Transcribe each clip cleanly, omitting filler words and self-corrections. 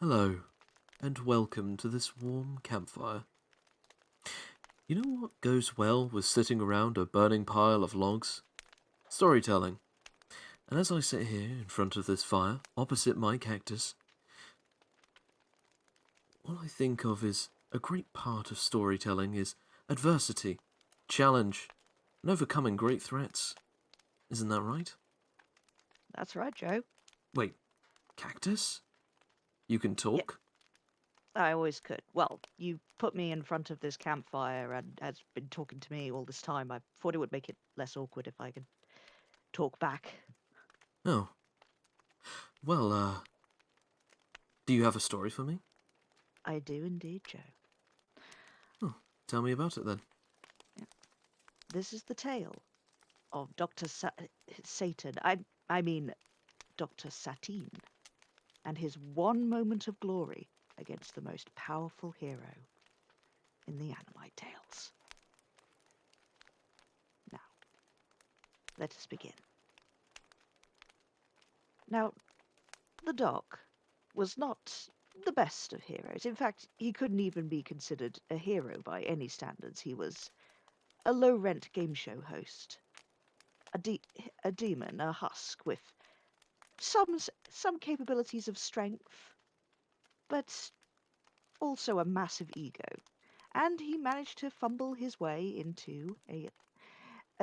Hello, and welcome to this warm campfire. You know what goes well with sitting around a burning pile of logs? Storytelling. And as I sit here in front of this fire, opposite my cactus, all I think of is a great part of storytelling is adversity, challenge, and overcoming great threats. Isn't that right? That's right, Joe. Wait, cactus? You can Yeah, talk? I always could. Well, you put me in front of this campfire and has been talking to me all this time. I thought it would make it less awkward if I could talk back. Oh, well, do you have a story for me? I do indeed, Joe. Oh, tell me about it then. Yeah. This is the tale of Satan. I mean, Dr. Satine, and his one moment of glory against the most powerful hero in the Animite Tales. Now, let us begin. Now, the Doc was not the best of heroes. In fact, he couldn't even be considered a hero by any standards. He was a low-rent game show host, a, de- a demon, a husk with some capabilities of strength, but also a massive ego. And he managed to fumble his way into a,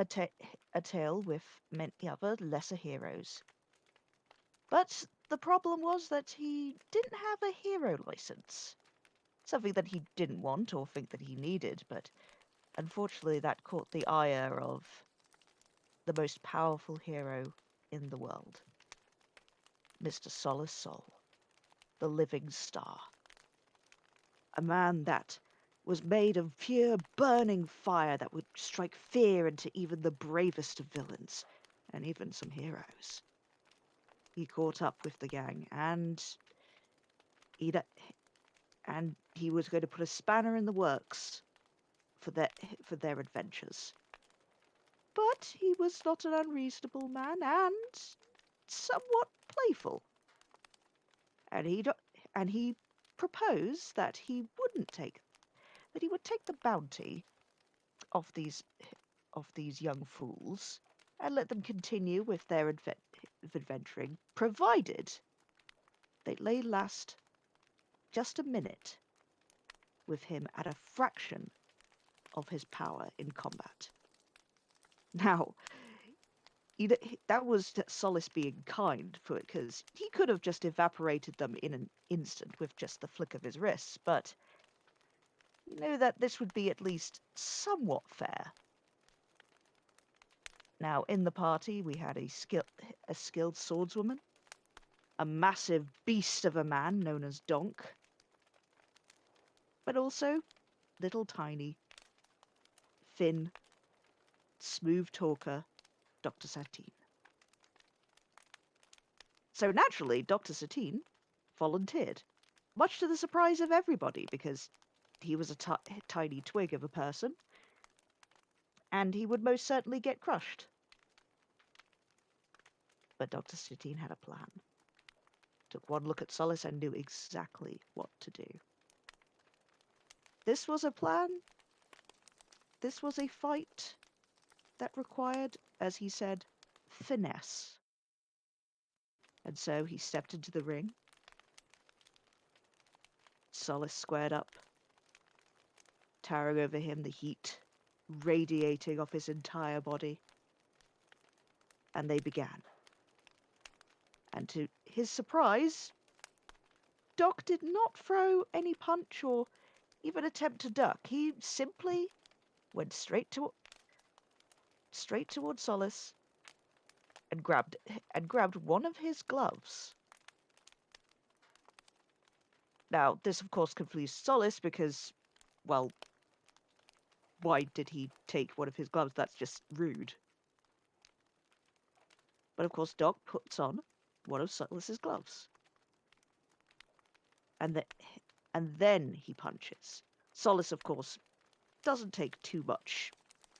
ta- a tale with many other lesser heroes. But the problem was that he didn't have a hero license. Something that he didn't want or think that he needed, but unfortunately that caught the ire of the most powerful hero in the world, Mr. Solace Sol, the living star. A man that was made of pure burning fire that would strike fear into even the bravest of villains, and even some heroes. He caught up with the gang, and he and he was going to put a spanner in the works for their adventures. But he was not an unreasonable man, and somewhat playful. And he proposed that he would take the bounty of these young fools and let them continue with their adventuring, provided they lay last just a minute with him at a fraction of his power in combat. Now, that was Solace being kind for it, because he could have just evaporated them in an instant with just the flick of his wrists, but he knew that this would be at least somewhat fair. Now, in the party, we had a skilled swordswoman, a massive beast of a man known as Donk, but also little tiny, thin, smooth talker, Dr. Satine. So naturally, Dr. Satine volunteered, much to the surprise of everybody, because he was a tiny twig of a person, and he would most certainly get crushed. But Dr. Satine had a plan. Took one look at Solace and knew exactly what to do. This was a plan. This was a fight that required, as he said, finesse. And so he stepped into the ring. Solace squared up, towering over him, the heat radiating off his entire body. And they began. And to his surprise, Doc did not throw any punch or even attempt to duck. He simply went straight toward Solace and grabbed one of his gloves. Now, this of course confused Solace because, well, why did he take one of his gloves? That's just rude. But of course, Doc puts on one of Solace's gloves, and the, and then he punches. Solace, of course, doesn't take too much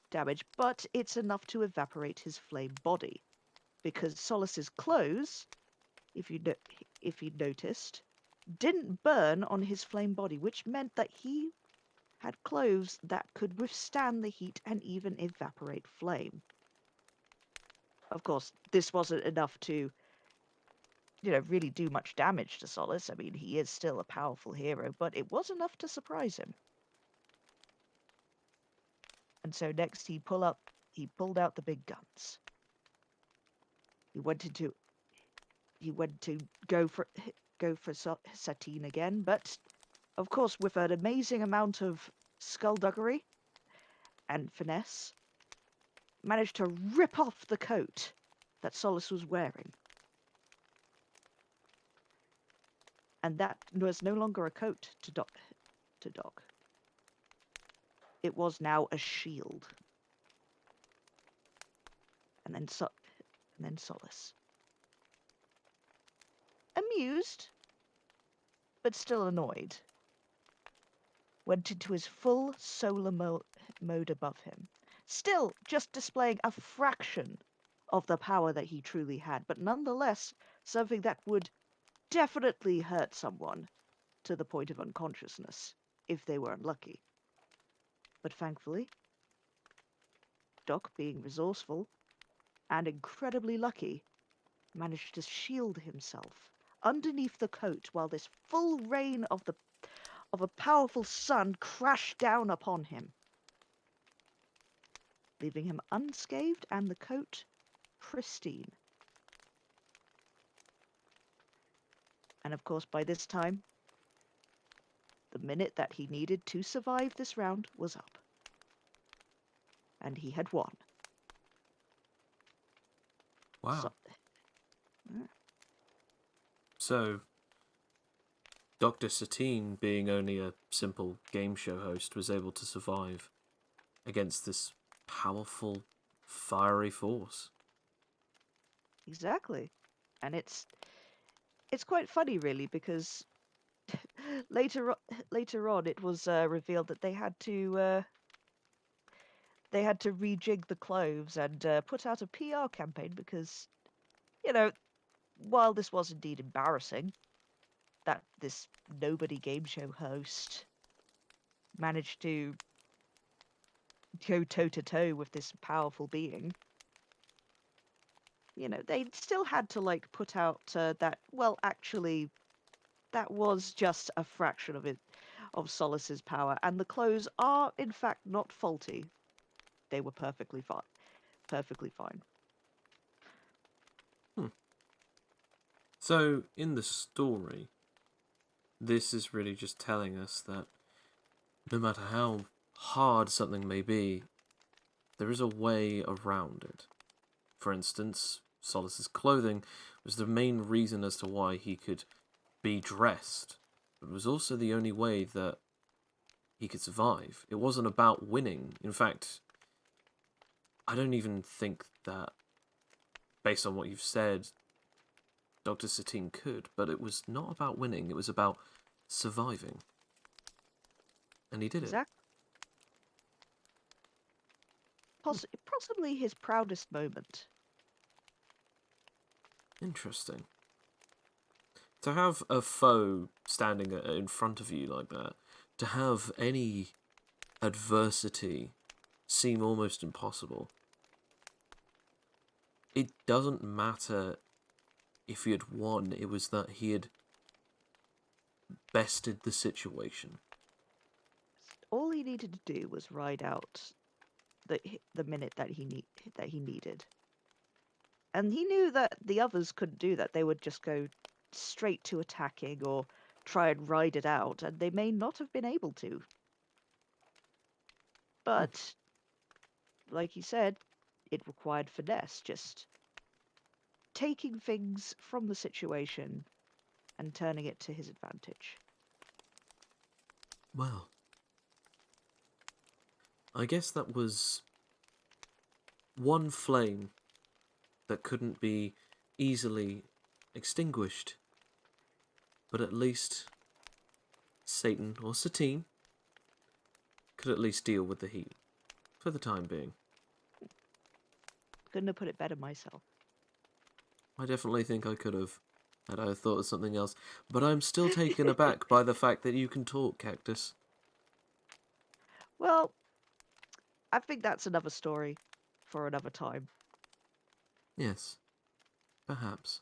damage, but it's enough to evaporate his flame body, because Solace's clothes, if you noticed, didn't burn on his flame body, which meant that he had clothes that could withstand the heat and even evaporate flame. Of course, this wasn't enough to, really do much damage to Solace. I mean, he is still a powerful hero, but it was enough to surprise him. And so next he pulled out the big guns. He wanted to go for Satine again, but of course with an amazing amount of skullduggery and finesse, managed to rip off the coat that Solace was wearing. And that was no longer a coat to Doc. It was now a shield. And then Solace. Amused, but still annoyed, went into his full solar mode above him, still just displaying a fraction of the power that he truly had, but nonetheless something that would definitely hurt someone to the point of unconsciousness if they were unlucky. But thankfully, Doc, being resourceful and incredibly lucky, managed to shield himself underneath the coat while this full rain of a powerful sun crashed down upon him, leaving him unscathed and the coat pristine. And of course, by this time, the minute that he needed to survive this round was up. And he had won. Wow. Uh, So, Dr. Satine, being only a simple game show host, was able to survive against this powerful, fiery force. exactly. And it's quite funny, really, because later on it was revealed that they had to rejig the clothes and put out a PR campaign because, you know, while this was indeed embarrassing that this nobody game show host managed to go toe to toe with this powerful being, they still had to put out that, well, actually, that was just a fraction of Solace's power, and the clothes are in fact not faulty. They were perfectly fine. Perfectly fine. Hmm. So, in the story, this is really just telling us that no matter how hard something may be, there is a way around it. For instance, Solace's clothing was the main reason as to why he could be dressed, but it was also the only way that he could survive. It wasn't about winning. In fact, I don't even think that, based on what you've said, Dr. Satine could, but it was not about winning, it was about surviving. And he did it. Exactly. Possibly his proudest moment. Interesting. To have a foe standing in front of you like that, to have any adversity seem almost impossible. It doesn't matter if he had won, it was that he had bested the situation. All he needed to do was ride out the minute that he needed. And he knew that the others couldn't do that. They would just go straight to attacking or try and ride it out, and they may not have been able to. Hmm. But, like he said, it required finesse, just taking things from the situation and turning it to his advantage. Well, I guess that was one flame that couldn't be easily extinguished, but at least Satan or Satine could at least deal with the heat for the time being. Couldn't have put it better myself. I definitely think I could have. And I thought of something else, but I'm still taken aback by the fact that you can talk, Cactus. Well, I think that's another story for another time. Yes, perhaps.